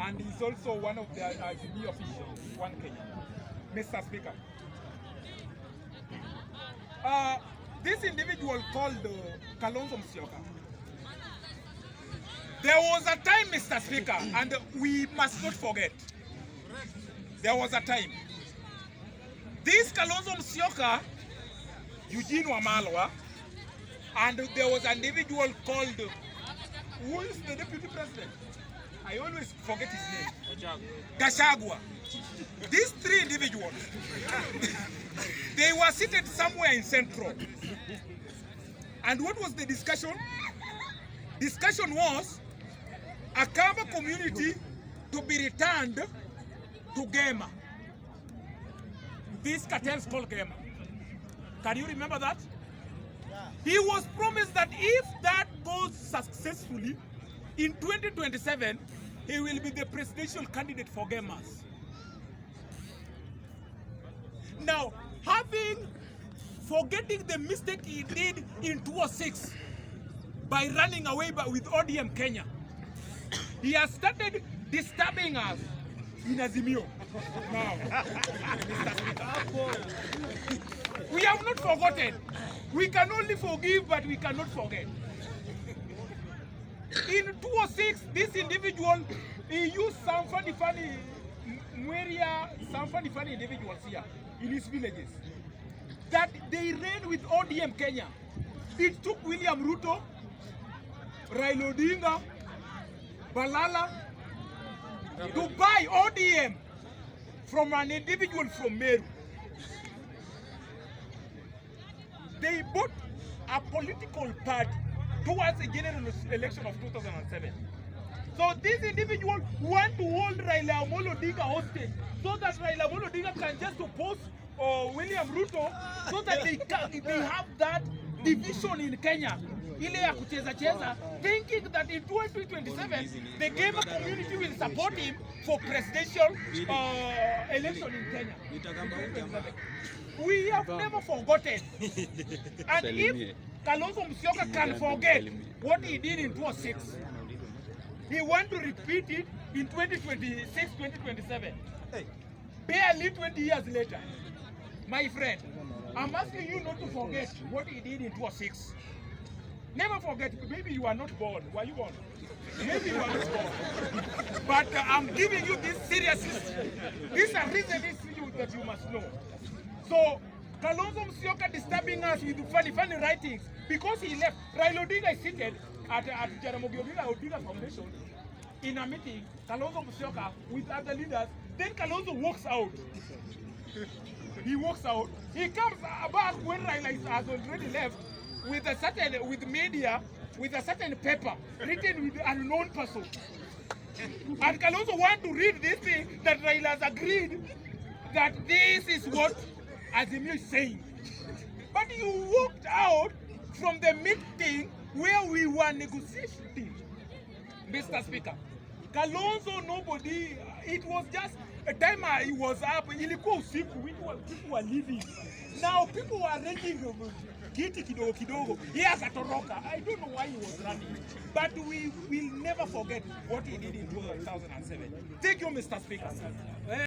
and he's also one of the ICB officials, one Kenya. Mr. Speaker. This individual called Kalonzo Musyoka. There was a time, Mr. Speaker, and we must not forget. There was a time. This Kalonzo Musyoka, Eugene Wamalwa, and there was an individual called, who is the deputy president? I always forget his name. Gachagua. These three individuals, they were seated somewhere in Central. And what was the discussion? Discussion was a Kamba community to be returned to Gema. These cartels called Gema. Can you remember that? He was promised that if that goes successfully, in 2027, he will be the presidential candidate for Gemas. Now, forgetting the mistake he did in 2006 by running away with ODM Kenya, he has started disturbing us in Azimio. Now, we have not forgotten. We can only forgive, but we cannot forget. In 2006, this individual, he used some funny individuals here in his villages that they ran with ODM Kenya. It took William Ruto, Raila Odinga, Balala to buy ODM from an individual from Meru. They bought a political party towards the general election of 2007. So this individual want to hold Raila Odinga hostage so that Raila Odinga can just oppose William Ruto so that they have that division in Kenya. Ile ya kucheza cheza, thinking that in 2027 the Gamer community will support him for presidential election in Kenya. We have never forgotten. And if Kalonzo Musyoka can forget what he did in 2006, he want to repeat it in 2026, 2027. Barely 20 years later. My friend, I'm asking you not to forget what he did in 2006. Never forget. Maybe you are not born. Were you born? Maybe you are not born. But I'm giving you this seriously. These are reasons that you must know. So, Kalonzo Musyoka disturbing us with funny writings because he left. Raila Odinga is seated at Jaramogi Odinga Foundation in a meeting, Kalonzo Musyoka with other leaders. Then Kalonzo walks out. He walks out. He comes back when Raila has already left with media, with a certain paper written with an unknown person. And Kalonzo want to read this thing that Raila has agreed that this is what Azimio is saying. But you walked out from the meeting where we were negotiating, Mr. Speaker. Kalonzo, nobody, it was just a time he was up, ilikuwa usiku, people were leaving. Now people were raging kiti kidogo kidogo. He akatoroka. I don't know why he was running. But we will never forget what he did in 2007. Thank you, Mr. Speaker.